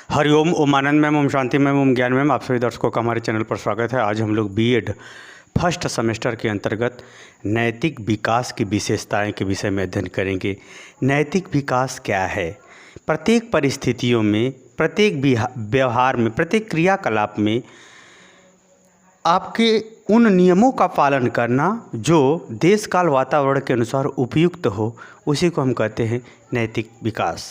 हरिओम, ओम आनंद ma'am, Om Shanti ma'am, ओम ज्ञान ma'am, आप सभी दर्शकों का हमारे चैनल पर स्वागत है। आज हम लोग बीएड फर्स्ट सेमेस्टर के अंतर्गत नैतिक विकास की विशेषताएं के विषय में अध्ययन करेंगे। नैतिक विकास क्या है? प्रत्येक परिस्थितियों में, प्रत्येक व्यवहार में, प्रत्येक क्रियाकलाप में आपके उन नियमों का पालन करना जो देश काल वातावरण के अनुसार उपयुक्त हो, उसी को हम कहते हैं नैतिक विकास,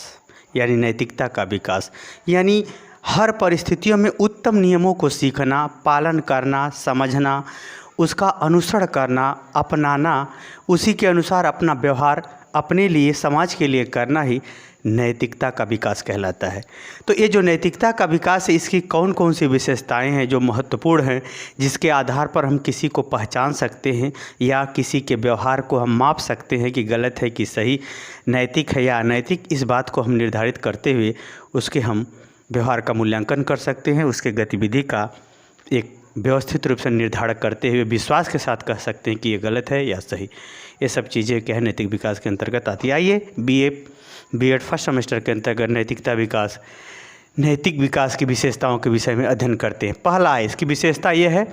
यानी नैतिकता का विकास। यानी हर परिस्थितियों में उत्तम नियमों को सीखना, पालन करना, समझना, उसका अनुसरण करना, अपनाना, उसी के अनुसार अपना व्यवहार अपने लिए, समाज के लिए करना ही नैतिकता का विकास कहलाता है। तो ये जो नैतिकता का विकास है, इसकी कौन कौन सी विशेषताएं हैं जो महत्वपूर्ण हैं, जिसके आधार पर हम किसी को पहचान सकते हैं या किसी के व्यवहार को हम माप सकते हैं कि गलत है कि सही, नैतिक है या अनैतिक, इस बात को हम निर्धारित करते हुए उसके हम व्यवहार का मूल्यांकन कर सकते हैं। उसके गतिविधि का एक व्यवस्थित रूप से निर्धारण करते हुए विश्वास के साथ कह सकते हैं कि ये गलत है या सही। ये सब चीज़ें क्या है, नैतिक विकास के अंतर्गत आती है। आइए बीएड फर्स्ट सेमेस्टर के अंतर्गत नैतिक विकास की विशेषताओं के विषय में अध्ययन करते हैं। पहला है, इसकी विशेषता ये है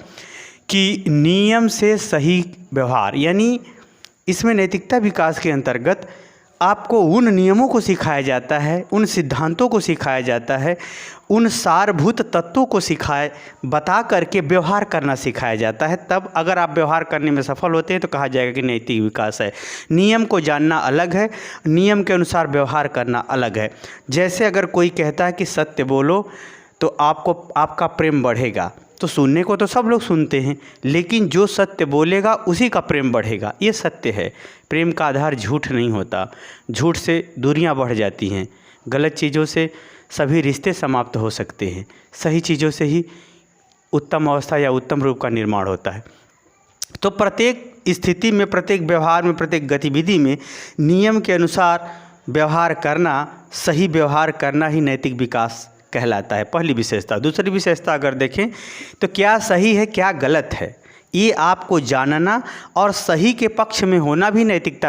कि नियम से सही व्यवहार, यानी इसमें नैतिकता विकास के अंतर्गत आपको उन नियमों को सिखाया जाता है, उन सिद्धांतों को सिखाया जाता है, उन सारभूत तत्वों को बता करके व्यवहार करना सिखाया जाता है। तब अगर आप व्यवहार करने में सफल होते हैं तो कहा जाएगा कि नैतिक विकास है। नियम को जानना अलग है, नियम के अनुसार व्यवहार करना अलग है। जैसे अगर कोई कहता है कि सत्य बोलो तो आपका प्रेम बढ़ेगा, तो सुनने को तो सब लोग सुनते हैं, लेकिन जो सत्य बोलेगा उसी का प्रेम बढ़ेगा। ये सत्य है। प्रेम का आधार झूठ नहीं होता। झूठ से दूरियां बढ़ जाती हैं। गलत चीज़ों से सभी रिश्ते समाप्त हो सकते हैं। सही चीज़ों से ही उत्तम अवस्था या उत्तम रूप का निर्माण होता है। तो प्रत्येक स्थिति में, प्रत्येक व्यवहार में, प्रत्येक गतिविधि में नियम के अनुसार व्यवहार करना, सही व्यवहार करना ही नैतिक विकास कहलाता है। पहली विशेषता। दूसरी विशेषता अगर देखें तो क्या सही है, क्या गलत है, ये आपको जानना और सही के पक्ष में होना भी नैतिक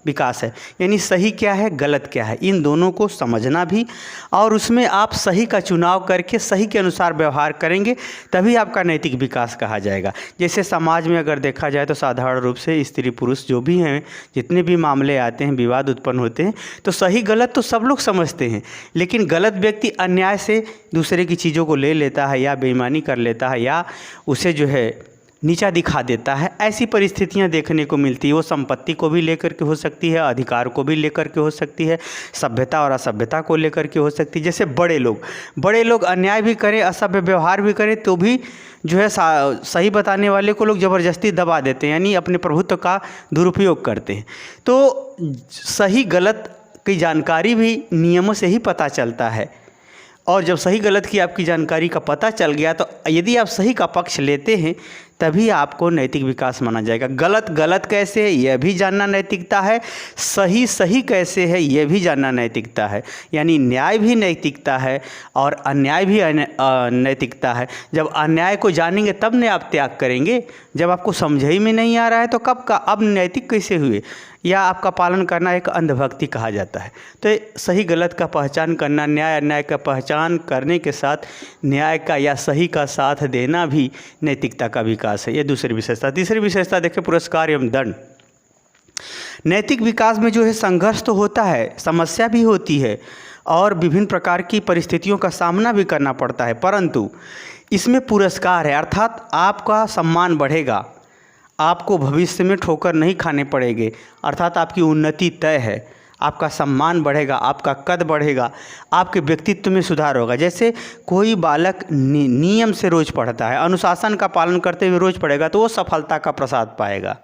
विकास है। यानी सही क्या है, गलत क्या है, इन दोनों को समझना भी, और उसमें आप सही का चुनाव करके सही के अनुसार व्यवहार करेंगे, तभी आपका नैतिक विकास कहा जाएगा। जैसे समाज में अगर देखा जाए तो साधारण रूप से स्त्री पुरुष जो भी हैं, जितने भी मामले आते हैं, विवाद उत्पन्न होते हैं, तो सही गलत तो सब लोग समझते हैं, लेकिन गलत व्यक्ति अन्याय से दूसरे की चीज़ों को ले लेता है या बेईमानी कर लेता है या उसे जो है नीचा दिखा देता है। ऐसी परिस्थितियां देखने को मिलती है। वो संपत्ति को भी लेकर के हो सकती है, अधिकार को भी लेकर के हो सकती है, सभ्यता और असभ्यता को लेकर के हो सकती है। जैसे बड़े लोग अन्याय भी करें, असभ्य व्यवहार भी करें, तो भी जो है सही बताने वाले को लोग ज़बरदस्ती दबा देते हैं, यानी अपने प्रभुत्व का दुरुपयोग करते हैं। तो सही गलत की जानकारी भी नियमों से ही पता चलता है, और जब सही गलत की आपकी जानकारी का पता चल गया तो यदि आप सही का पक्ष लेते हैं तभी आपको नैतिक विकास माना जाएगा। गलत कैसे है यह भी जानना नैतिकता है, सही कैसे है यह भी जानना नैतिकता है। यानी न्याय भी नैतिकता है और अन्याय भी नैतिकता है। जब अन्याय को जानेंगे तब न आप त्याग करेंगे। जब आपको समझ ही में नहीं आ रहा है तो कब का अब नैतिक कैसे हुए, या आपका पालन करना एक अंधभक्ति कहा जाता है। तो सही गलत का पहचान करना, न्याय अन्याय का पहचान करने के साथ न्याय का या सही का साथ देना भी नैतिकता का विकास है। ये दूसरी विशेषता। तीसरी विशेषता देखें, पुरस्कार एवं दंड। नैतिक विकास में जो है संघर्ष तो होता है, समस्या भी होती है और विभिन्न प्रकार की परिस्थितियों का सामना भी करना पड़ता है, परंतु इसमें पुरस्कार है, अर्थात आपका सम्मान बढ़ेगा, आपको भविष्य में ठोकर नहीं खाने पड़ेंगे, अर्थात आपकी उन्नति तय है, आपका सम्मान बढ़ेगा, आपका कद बढ़ेगा, आपके व्यक्तित्व में सुधार होगा। जैसे कोई बालक नियम से रोज़ पढ़ता है, अनुशासन का पालन करते हुए रोज़ पढ़ेगा, तो वो सफलता का प्रसाद पाएगा।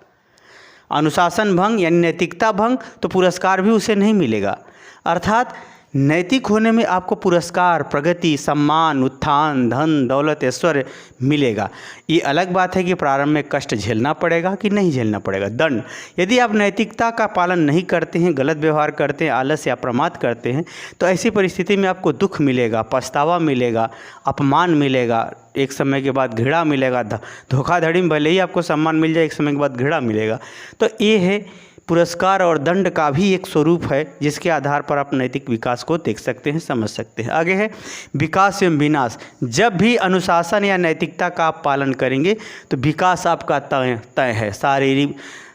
अनुशासन भंग यानी नैतिकता भंग, तो पुरस्कार भी उसे नहीं मिलेगा। अर्थात नैतिक होने में आपको पुरस्कार, प्रगति, सम्मान, उत्थान, धन, दौलत, ऐश्वर्य मिलेगा। ये अलग बात है कि प्रारंभ में कष्ट झेलना पड़ेगा कि नहीं झेलना पड़ेगा। दंड, यदि आप नैतिकता का पालन नहीं करते हैं, गलत व्यवहार करते हैं, आलस या प्रमाद करते हैं, तो ऐसी परिस्थिति में आपको दुख मिलेगा, पछतावा मिलेगा, अपमान मिलेगा, एक समय के बाद घृणा मिलेगा। धोखाधड़ी में भले ही आपको सम्मान मिल जाए, एक समय के बाद घृणा मिलेगा। तो ये है पुरस्कार और दंड का भी एक स्वरूप है, जिसके आधार पर आप नैतिक विकास को देख सकते हैं, समझ सकते हैं। आगे है विकास एवं विनाश। जब भी अनुशासन या नैतिकता का आप पालन करेंगे तो विकास आपका तय है।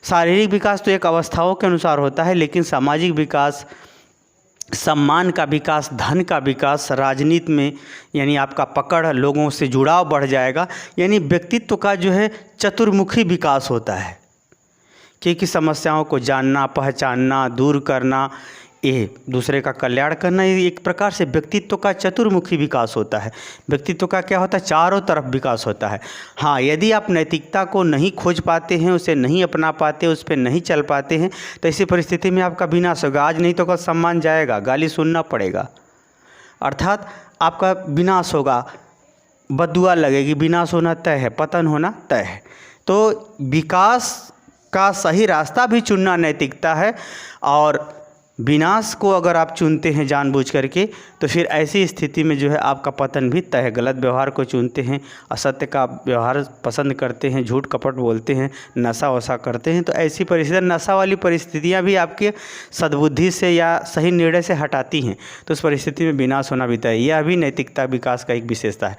शारीरिक विकास तो एक अवस्थाओं के अनुसार होता है, लेकिन सामाजिक विकास, सम्मान का विकास, धन का विकास, राजनीति में यानी आपका पकड़, लोगों से जुड़ाव बढ़ जाएगा, यानी व्यक्तित्व का जो है चतुर्मुखी विकास होता है। कि समस्याओं को जानना, पहचानना, दूर करना, ये दूसरे का कल्याण करना, ये एक प्रकार से व्यक्तित्व का चतुर्मुखी विकास होता है। व्यक्तित्व का क्या होता है? चारों तरफ विकास होता है। हाँ, यदि आप नैतिकता को नहीं खोज पाते हैं, उसे नहीं अपना पाते, उस पर नहीं चल पाते हैं, तो ऐसी परिस्थिति में आपका विनाश होगा। आज नहीं तो कल सम्मान जाएगा, गाली सुनना पड़ेगा, अर्थात आपका विनाश होगा, बद्दुआ लगेगी, विनाश होना तय है, पतन होना तय है। तो विकास का सही रास्ता भी चुनना नैतिकता है, और विनाश को अगर आप चुनते हैं जानबूझ करके, तो फिर ऐसी स्थिति में जो है आपका पतन भी तय है। गलत व्यवहार को चुनते हैं, असत्य का व्यवहार पसंद करते हैं, झूठ कपट बोलते हैं, नशा वशा करते हैं, तो ऐसी परिस्थिति, नशा वाली परिस्थितियां भी आपके सद्बुद्धि से या सही निर्णय से हटाती हैं, तो उस परिस्थिति में विनाश होना भी तय है। यह भी नैतिकता विकास का एक विशेषता है।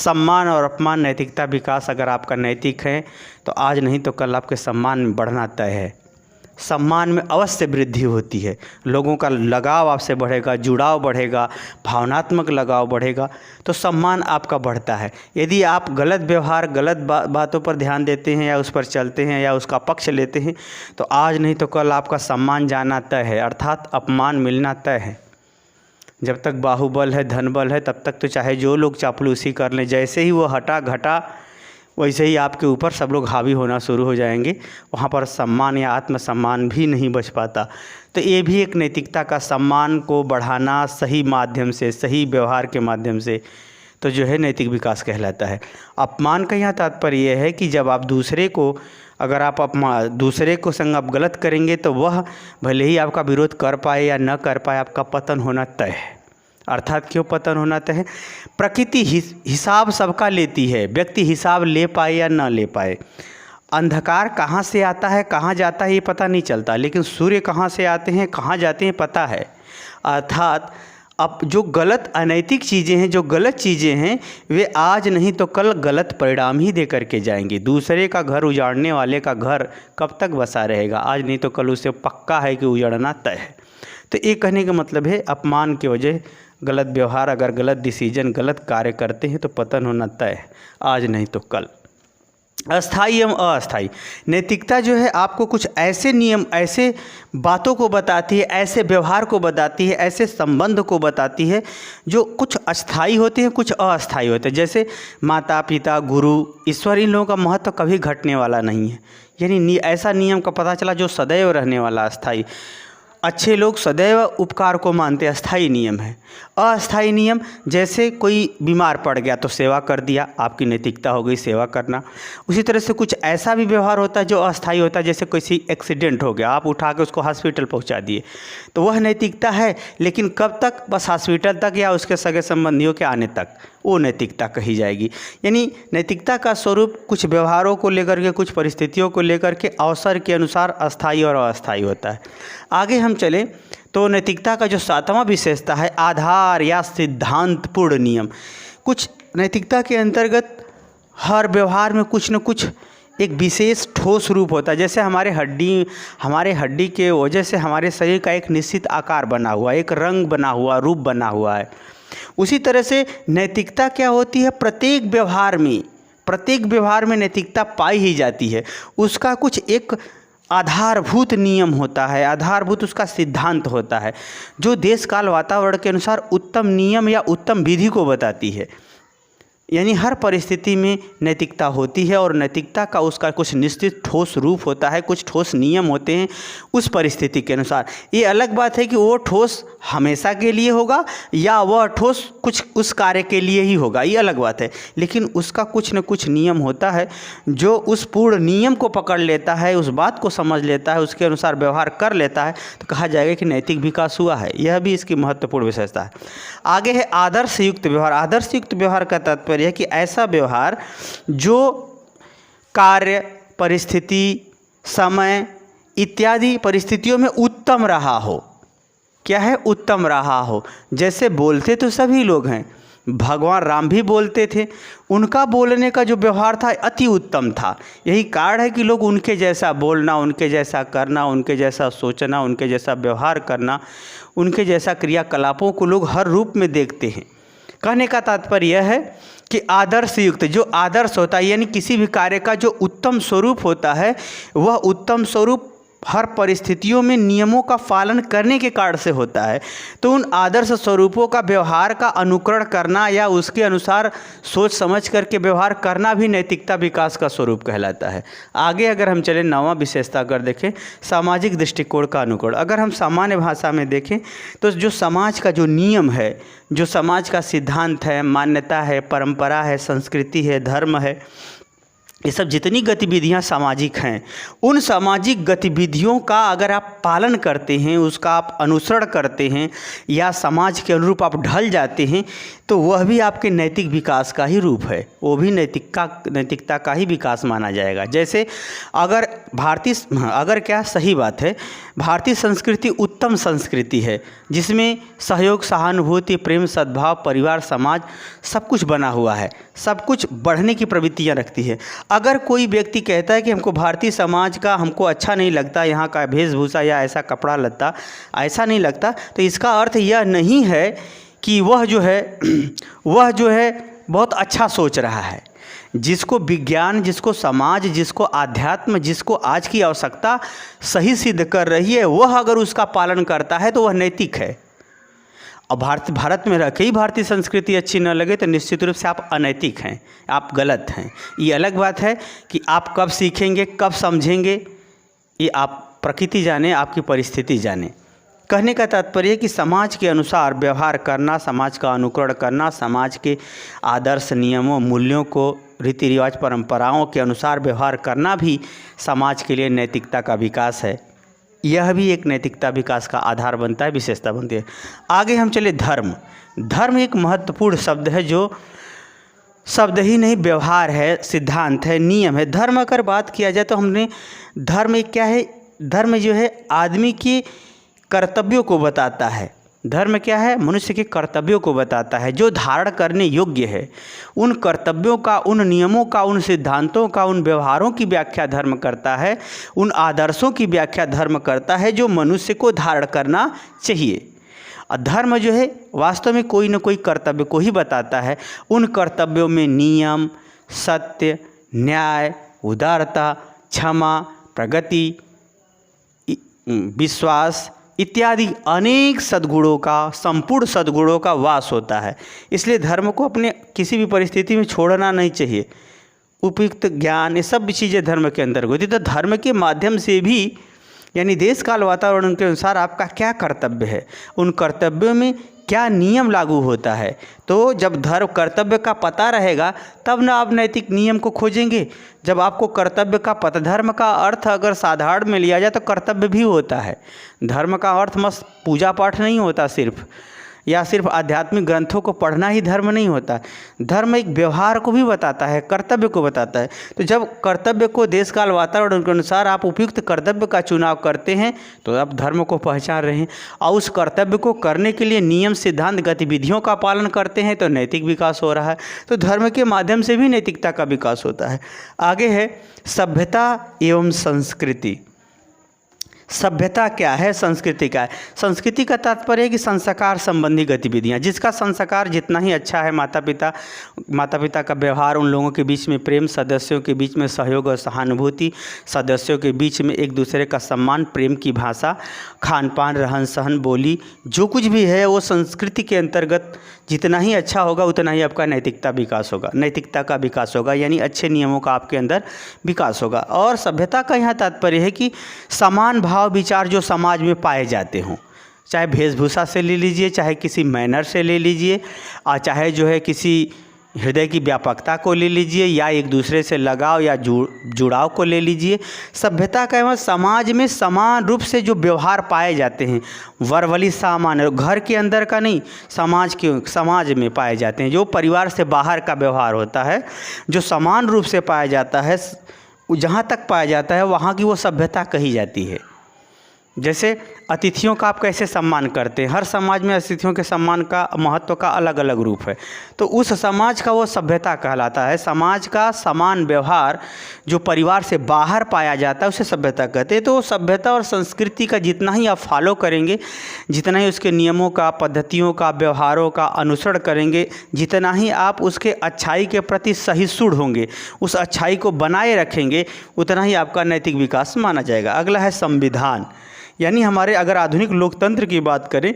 सम्मान और अपमान नैतिकता विकास, अगर आपका नैतिक है तो आज नहीं तो कल आपके सम्मान में बढ़ना तय है। सम्मान में अवश्य वृद्धि होती है, लोगों का लगाव आपसे बढ़ेगा, जुड़ाव बढ़ेगा, भावनात्मक लगाव बढ़ेगा, तो सम्मान आपका बढ़ता है। यदि आप गलत व्यवहार, गलत बातों पर ध्यान देते हैं या उस पर चलते हैं या उसका पक्ष लेते हैं, तो आज नहीं तो कल आपका सम्मान जाना तय है, अर्थात अपमान मिलना तय है। जब तक बाहुबल है, धनबल है, तब तक तो चाहे जो लोग चापलूसी कर लें, जैसे ही वो हटा घटा वैसे ही आपके ऊपर सब लोग हावी होना शुरू हो जाएंगे। वहाँ पर सम्मान या आत्मसम्मान भी नहीं बच पाता। तो ये भी एक नैतिकता का, सम्मान को बढ़ाना सही माध्यम से, सही व्यवहार के माध्यम से, तो जो है नैतिक विकास कहलाता है। अपमान का यहाँ तात्पर्य यह है कि जब आप दूसरे को, अगर आप दूसरे को संग आप गलत करेंगे, तो वह भले ही आपका विरोध कर पाए या न कर पाए, आपका पतन होना तय है। अर्थात क्यों पतन होना तय है? प्रकृति हिसाब सबका लेती है, व्यक्ति हिसाब ले पाए या ना ले पाए। अंधकार कहाँ से आता है, कहाँ जाता है, ये पता नहीं चलता, लेकिन सूर्य कहाँ से आते हैं, कहाँ जाते हैं, पता है। अर्थात अब जो गलत अनैतिक चीज़ें हैं, जो गलत चीज़ें हैं, वे आज नहीं तो कल गलत परिणाम ही दे करके जाएंगे। दूसरे का घर उजाड़ने वाले का घर कब तक बसा रहेगा? आज नहीं तो कल उसे पक्का है कि उजाड़ना तय है। तो ये कहने का मतलब है, अपमान की वजह, गलत व्यवहार, अगर गलत डिसीजन, गलत कार्य करते हैं तो पतन होना तय है, आज नहीं तो कल। अस्थाई एवं अस्थाई नैतिकता जो है आपको कुछ ऐसे नियम, ऐसे बातों को बताती है, ऐसे व्यवहार को बताती है, ऐसे संबंध को बताती है जो कुछ अस्थाई होते हैं, कुछ अस्थाई होते हैं। जैसे माता पिता, गुरु, ईश्वर, इन लोगों का महत्व कभी घटने वाला नहीं है। यानी ऐसा नियम का पता चला जो सदैव रहने वाला, अस्थाई। अच्छे लोग सदैव उपकार को मानते, अस्थाई नियम है। अस्थाई नियम, जैसे कोई बीमार पड़ गया तो सेवा कर दिया, आपकी नैतिकता हो गई सेवा करना। उसी तरह से कुछ ऐसा भी व्यवहार होता है जो अस्थाई होता है, जैसे किसी एक्सीडेंट हो गया, आप उठा के उसको हॉस्पिटल पहुंचा दिए, तो वह नैतिकता है, लेकिन कब तक? बस हॉस्पिटल तक या उसके सगे संबंधियों के आने तक, वो नैतिकता कही जाएगी। यानी नैतिकता का स्वरूप कुछ व्यवहारों को लेकर के, कुछ परिस्थितियों को लेकर के, अवसर के अनुसार अस्थाई और अस्थाई होता है। आगे हम चलें तो नैतिकता का जो 7वां विशेषता है, आधार या सिद्धांत पूर्ण नियम। कुछ नैतिकता के अंतर्गत हर व्यवहार में कुछ न कुछ एक विशेष ठोस रूप होता है। जैसे हमारे हड्डी के वजह से हमारे शरीर का एक निश्चित आकार बना हुआ, एक रंग बना हुआ, रूप बना हुआ है। उसी तरह से नैतिकता क्या होती है? प्रत्येक व्यवहार में नैतिकता पाई ही जाती है। उसका कुछ एक आधारभूत नियम होता है, आधारभूत उसका सिद्धांत होता है, जो देश काल वातावरण के अनुसार उत्तम नियम या उत्तम विधि को बताती है। यानी हर परिस्थिति में नैतिकता होती है, और नैतिकता का उसका कुछ निश्चित ठोस रूप होता है, कुछ ठोस नियम होते हैं उस परिस्थिति के अनुसार। ये अलग बात है कि वो ठोस हमेशा के लिए होगा या वह ठोस कुछ उस कार्य के लिए ही होगा, ये अलग बात है। लेकिन उसका कुछ न कुछ नियम होता है जो उस पूर्ण नियम को पकड़ लेता है, उस बात को समझ लेता है, उसके अनुसार व्यवहार कर लेता है, तो कहा जाएगा कि नैतिक विकास हुआ है। यह भी इसकी महत्वपूर्ण विशेषता है। आगे है आदर्श युक्त व्यवहार। आदर्श युक्त व्यवहार का तात्पर्य है कि ऐसा व्यवहार जो कार्य, परिस्थिति, समय इत्यादि परिस्थितियों में उत्तम रहा हो। क्या है? उत्तम रहा हो। जैसे बोलते तो सभी लोग हैं, भगवान राम भी बोलते थे, उनका बोलने का जो व्यवहार था अति उत्तम था। यही कारण है कि लोग उनके जैसा बोलना, उनके जैसा करना, उनके जैसा सोचना, उनके जैसा व्यवहार करना, उनके जैसा क्रियाकलापों को लोग हर रूप में देखते हैं। कहने का तात्पर्य यह है कि आदर्श युक्त जो आदर्श होता है, यानी किसी भी कार्य का जो उत्तम स्वरूप होता है, वह उत्तम स्वरूप हर परिस्थितियों में नियमों का पालन करने के कारण से होता है। तो उन आदर्श स्वरूपों का व्यवहार का अनुकरण करना या उसके अनुसार सोच समझ करके व्यवहार करना भी नैतिकता विकास का स्वरूप कहलाता है। आगे अगर हम चले 9वां विशेषता अगर देखें, सामाजिक दृष्टिकोण का अनुकरण। अगर हम सामान्य भाषा में देखें तो जो समाज का जो नियम है, जो समाज का सिद्धांत है, मान्यता है, परंपरा है, संस्कृति है, धर्म है, ये सब जितनी गतिविधियां सामाजिक हैं, उन सामाजिक गतिविधियों का अगर आप पालन करते हैं, उसका आप अनुसरण करते हैं या समाज के अनुरूप आप ढल जाते हैं, तो वह भी आपके नैतिक विकास का ही रूप है, वो भी नैतिकता का ही विकास माना जाएगा। जैसे अगर क्या सही बात है, भारतीय संस्कृति उत्तम संस्कृति है जिसमें सहयोग, सहानुभूति, प्रेम, सद्भाव, परिवार, समाज सब कुछ बना हुआ है, सब कुछ बढ़ने की प्रवृत्तियाँ रखती है। अगर कोई व्यक्ति कहता है कि हमको भारतीय समाज का हमको अच्छा नहीं लगता, यहाँ का वेशभूषा या ऐसा कपड़ा लत्ता ऐसा नहीं लगता, तो इसका अर्थ यह नहीं है कि वह जो है बहुत अच्छा सोच रहा है। जिसको विज्ञान, जिसको समाज, जिसको आध्यात्म, जिसको आज की आवश्यकता सही सिद्ध कर रही है, वह अगर उसका पालन करता है तो वह नैतिक है। और भारत में रह के ही भारतीय संस्कृति अच्छी न लगे तो निश्चित रूप से आप अनैतिक हैं, आप गलत हैं। ये अलग बात है कि आप कब सीखेंगे, कब समझेंगे, ये आप प्रकृति जाने, आपकी परिस्थिति जाने। कहने का तात्पर्य है कि समाज के अनुसार व्यवहार करना, समाज का अनुकरण करना, समाज के आदर्श, नियमों, मूल्यों को, रीति रिवाज, परंपराओं के अनुसार व्यवहार करना भी समाज के लिए नैतिकता का विकास है। यह भी एक नैतिकता विकास का आधार बनता है, विशेषता बनती है। आगे हम चले धर्म। धर्म एक महत्वपूर्ण शब्द है, जो शब्द ही नहीं व्यवहार है, सिद्धांत है, नियम है। धर्म अगर बात किया जाए तो हमने धर्म एक क्या है? धर्म जो है आदमी के कर्तव्यों को बताता है। धर्म क्या है? मनुष्य के कर्तव्यों को बताता है, जो धारण करने योग्य है। उन कर्तव्यों का, उन नियमों का, उन सिद्धांतों का, उन व्यवहारों की व्याख्या धर्म करता है, उन आदर्शों की व्याख्या धर्म करता है जो मनुष्य को धारण करना चाहिए। और धर्म जो है वास्तव में कोई न कोई कर्तव्य को ही बताता है। उन कर्तव्यों में नियम, सत्य, न्याय, उदारता, क्षमा, प्रगति, विश्वास इत्यादि अनेक सद्गुणों का, संपूर्ण सद्गुणों का वास होता है। इसलिए धर्म को अपने किसी भी परिस्थिति में छोड़ना नहीं चाहिए। उपयुक्त ज्ञान, ये सब चीज़ें धर्म के अंदर होती। तो धर्म के माध्यम से भी, यानी देश काल वातावरण के अनुसार आपका क्या कर्तव्य है, उन कर्तव्यों में क्या नियम लागू होता है। तो जब धर्म कर्तव्य का पता रहेगा तब ना आप नैतिक नियम को खोजेंगे। जब आपको कर्तव्य का पता, धर्म का अर्थ अगर साधारण में लिया जाए तो कर्तव्य भी होता है। धर्म का अर्थ मस्त पूजा पाठ नहीं होता सिर्फ, या सिर्फ आध्यात्मिक ग्रंथों को पढ़ना ही धर्म नहीं होता। धर्म एक व्यवहार को भी बताता है, कर्तव्य को बताता है। तो जब कर्तव्य को देश काल वातावरण के अनुसार आप उपयुक्त कर्तव्य का चुनाव करते हैं तो आप धर्म को पहचान रहे हैं, और उस कर्तव्य को करने के लिए नियम, सिद्धांत, गतिविधियों का पालन करते हैं तो नैतिक विकास हो रहा है। तो धर्म के माध्यम से भी नैतिकता का विकास होता है। आगे है सभ्यता एवं संस्कृति। सभ्यता क्या है, संस्कृति क्या है? संस्कृति का तात्पर्य है कि संस्कार संबंधी गतिविधियाँ, जिसका संस्कार जितना ही अच्छा है, माता पिता का व्यवहार, उन लोगों के बीच में प्रेम, सदस्यों के बीच में सहयोग और सहानुभूति, सदस्यों के बीच में एक दूसरे का सम्मान, प्रेम की भाषा, खान पान, रहन सहन, बोली, जो कुछ भी है वो संस्कृति के अंतर्गत जितना ही अच्छा होगा उतना ही आपका नैतिकता का विकास होगा, यानी अच्छे नियमों का आपके अंदर विकास होगा। और सभ्यता का यहाँ तात्पर्य है कि समान भाव विचार जो समाज में पाए जाते हों, चाहे वेशभूषा से ले लीजिए, चाहे किसी मैनर से ले लीजिए, और चाहे जो है किसी हृदय की व्यापकता को ले लीजिए, या एक दूसरे से लगाव या जुड़ाव को ले लीजिए। सभ्यता का मतलब समाज में समान रूप से जो व्यवहार पाए जाते हैं, वरवली सामान्य, घर के अंदर का नहीं, समाज में पाए जाते हैं। जो परिवार से बाहर का व्यवहार होता है, जो समान रूप से पाया जाता है, जहाँ तक पाया जाता है वहाँ की वो सभ्यता कही जाती है। जैसे अतिथियों का आप कैसे सम्मान करते हैं, हर समाज में अतिथियों के सम्मान का महत्व का अलग अलग रूप है, तो उस समाज का वो सभ्यता कहलाता है। समाज का समान व्यवहार जो परिवार से बाहर पाया जाता है उसे सभ्यता कहते हैं। तो सभ्यता और संस्कृति का जितना ही आप फॉलो करेंगे, जितना ही उसके नियमों का, पद्धतियों का, व्यवहारों का अनुसरण करेंगे, जितना ही आप उसके अच्छाई के प्रति सहिष्णु होंगे, उस अच्छाई को बनाए रखेंगे, उतना ही आपका नैतिक विकास माना जाएगा। अगला है संविधान, यानी हमारे अगर आधुनिक लोकतंत्र की बात करें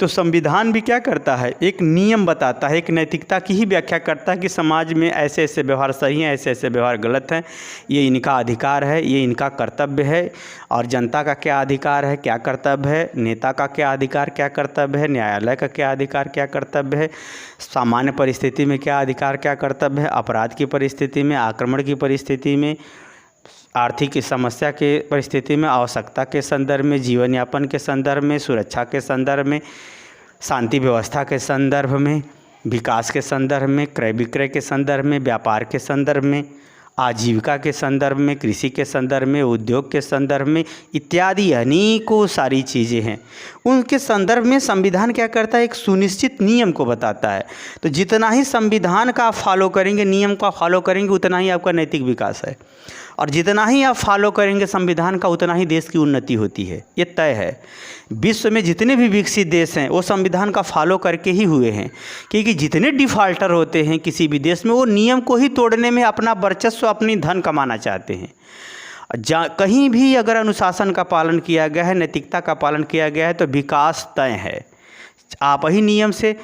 तो संविधान भी क्या करता है, एक नियम बताता है, एक नैतिकता की ही व्याख्या करता है कि समाज में ऐसे ऐसे व्यवहार सही हैं, ऐसे ऐसे व्यवहार गलत हैं, ये इनका अधिकार है, ये इनका कर्तव्य है, और जनता का क्या अधिकार है, क्या कर्तव्य है, नेता का क्या अधिकार, क्या कर्तव्य है, न्यायालय का क्या अधिकार, क्या कर्तव्य है, सामान्य परिस्थिति में क्या अधिकार, क्या कर्तव्य है, अपराध की परिस्थिति में, आक्रमण की परिस्थिति में, आर्थिक समस्या के परिस्थिति में, आवश्यकता के संदर्भ में, जीवन यापन के संदर्भ में, सुरक्षा के संदर्भ में, शांति व्यवस्था के संदर्भ में, विकास के संदर्भ में, क्रय विक्रय के संदर्भ में, व्यापार के संदर्भ में, आजीविका के संदर्भ में, कृषि के संदर्भ में, उद्योग के संदर्भ में, इत्यादि अनेकों सारी चीज़ें हैं। उनके संदर्भ में संविधान क्या करता है, एक सुनिश्चित नियम को बताता है। तो जितना ही संविधान का आप फॉलो करेंगे, नियम का फॉलो करेंगे, उतना ही आपका नैतिक विकास है, और जितना ही आप फॉलो करेंगे संविधान का, उतना ही देश की उन्नति होती है। ये तय है। विश्व में जितने भी विकसित देश हैं वो संविधान का फॉलो करके ही हुए हैं, क्योंकि जितने डिफ़ॉल्टर होते हैं किसी भी देश में, वो नियम को ही तोड़ने में अपना वर्चस्व, अपनी धन कमाना चाहते हैं। कहीं भी अगर अनुशासन का पालन किया गया है, नैतिकता का पालन किया गया है, तो विकास तय है। आप ही नियम से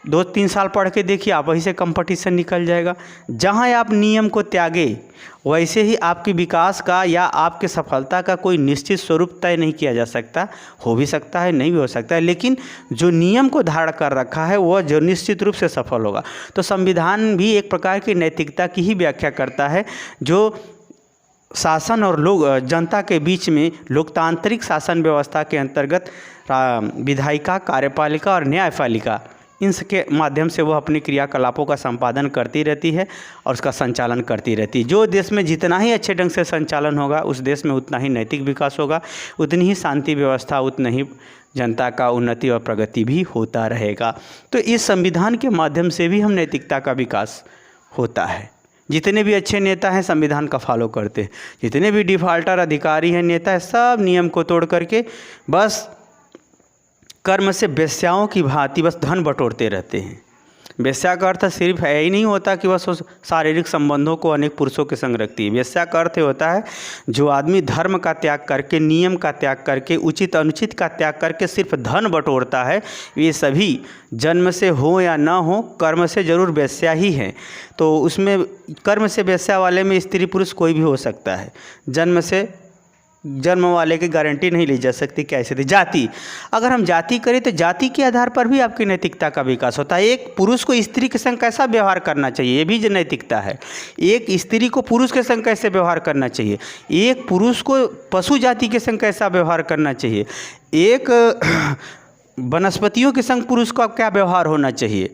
2-3 साल पढ़ के देखिए, आप वहीं से कंपटीशन निकल जाएगा। जहाँ आप नियम को त्यागे, वैसे ही आपके विकास का या आपके सफलता का कोई निश्चित स्वरूप तय नहीं किया जा सकता। हो भी सकता है, नहीं भी हो सकता है, लेकिन जो नियम को धारण कर रखा है वह जो निश्चित रूप से सफल होगा। तो संविधान भी एक प्रकार की नैतिकता की ही व्याख्या करता है, जो शासन और लोग जनता के बीच में लोकतांत्रिक शासन व्यवस्था के अंतर्गत विधायिका, कार्यपालिका और न्यायपालिका, इनके माध्यम से वह अपनी क्रियाकलापों का संपादन करती रहती है और उसका संचालन करती रहती है। जो देश में जितना ही अच्छे ढंग से संचालन होगा, उस देश में उतना ही नैतिक विकास होगा, उतनी ही शांति व्यवस्था, उतना ही जनता का उन्नति और प्रगति भी होता रहेगा। तो इस संविधान के माध्यम से भी हम नैतिकता का विकास होता है। जितने भी अच्छे नेता हैं संविधान का फॉलो करते हैं, जितने भी डिफ़ॉल्टर अधिकारी हैं, नेता हैं, सब नियम को तोड़ करके बस कर्म से वेश्याओं की भांति बस धन बटोरते रहते हैं। वेश्या का अर्थ सिर्फ है ही नहीं होता कि बस उस शारीरिक संबंधों को अनेक पुरुषों के संग रखती है। वेश्या का अर्थ होता है जो आदमी धर्म का त्याग करके, नियम का त्याग करके, उचित अनुचित का त्याग करके सिर्फ धन बटोरता है, ये सभी जन्म से हो या ना हो, कर्म से जरूर वेश्या ही है। तो उसमें कर्म से वेश्या वाले में स्त्री पुरुष कोई भी हो सकता है। जन्म वाले की गारंटी नहीं ली जा सकती। कैसे थी जाति, अगर हम जाति करें तो जाति के आधार पर भी आपकी नैतिकता का विकास होता है। एक पुरुष को स्त्री के संग कैसा व्यवहार करना चाहिए, ये भी जो नैतिकता है। एक स्त्री को पुरुष के संग कैसे व्यवहार करना चाहिए, एक पुरुष को पशु जाति के संग कैसा व्यवहार करना चाहिए, एक वनस्पतियों के संग पुरुष का क्या व्यवहार होना चाहिए।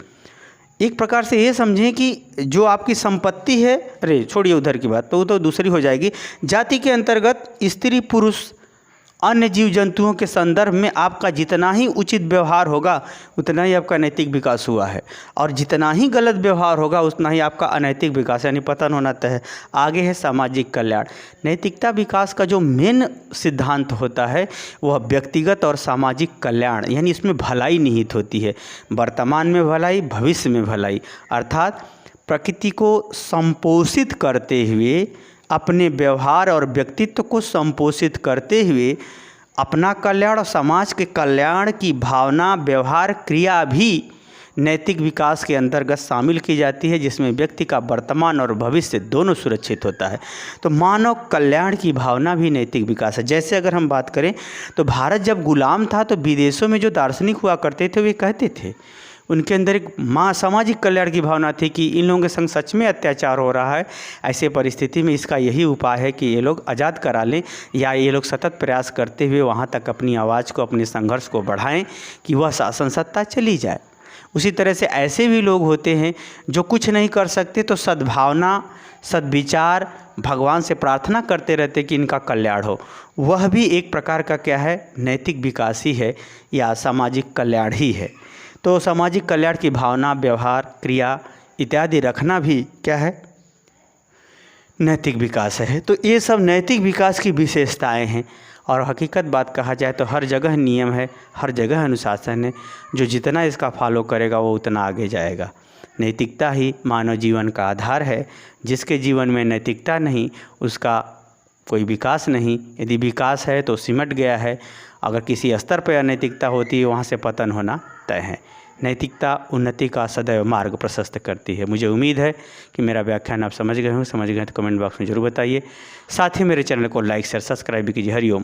एक प्रकार से ये समझें कि जो आपकी संपत्ति है, अरे छोड़िए उधर की बात, तो वो तो दूसरी हो जाएगी। जाति के अंतर्गत स्त्री पुरुष अन्य जीव जंतुओं के संदर्भ में आपका जितना ही उचित व्यवहार होगा उतना ही आपका नैतिक विकास हुआ है, और जितना ही गलत व्यवहार होगा उतना ही आपका अनैतिक विकास यानी पतन होना तय है। आगे है सामाजिक कल्याण। नैतिकता विकास का जो मेन सिद्धांत होता है वह व्यक्तिगत और सामाजिक कल्याण, यानी इसमें भलाई निहित होती है। वर्तमान में भलाई, भविष्य में भलाई, अर्थात प्रकृति को संपोषित करते हुए, अपने व्यवहार और व्यक्तित्व को संपोषित करते हुए अपना कल्याण और समाज के कल्याण की भावना, व्यवहार, क्रिया भी नैतिक विकास के अंतर्गत शामिल की जाती है, जिसमें व्यक्ति का वर्तमान और भविष्य दोनों सुरक्षित होता है। तो मानव कल्याण की भावना भी नैतिक विकास है। जैसे अगर हम बात करें तो भारत जब गुलाम था तो विदेशों में जो दार्शनिक हुआ करते थे वे कहते थे, उनके अंदर एक सामाजिक कल्याण की भावना थी कि इन लोगों के संग सच में अत्याचार हो रहा है। ऐसे परिस्थिति में इसका यही उपाय है कि ये लोग आज़ाद करा लें, या ये लोग सतत प्रयास करते हुए वहाँ तक अपनी आवाज़ को, अपने संघर्ष को बढ़ाएं कि वह शासन सत्ता चली जाए। उसी तरह से ऐसे भी लोग होते हैं जो कुछ नहीं कर सकते तो सद्भावना, सद्विचार, भगवान से प्रार्थना करते रहते कि इनका कल्याण हो। वह भी एक प्रकार का क्या है, नैतिक विकास ही है या सामाजिक कल्याण ही है। तो सामाजिक कल्याण की भावना, व्यवहार, क्रिया इत्यादि रखना भी क्या है, नैतिक विकास है। तो ये सब नैतिक विकास की विशेषताएं हैं। और हकीकत बात कहा जाए तो हर जगह नियम है, हर जगह अनुशासन है। जो जितना इसका फॉलो करेगा वो उतना आगे जाएगा। नैतिकता ही मानव जीवन का आधार है। जिसके जीवन में नैतिकता नहीं उसका कोई विकास नहीं। यदि विकास है तो सिमट गया है। अगर किसी स्तर पर अनैतिकता होती है वहाँ से पतन होना तय है। नैतिकता उन्नति का सदैव मार्ग प्रशस्त करती है। मुझे उम्मीद है कि मेरा व्याख्यान आप समझ गए हों। समझ गए तो कमेंट बॉक्स में ज़रूर बताइए। साथ ही मेरे चैनल को लाइक शेयर सब्सक्राइब भी कीजिए। हरिओम।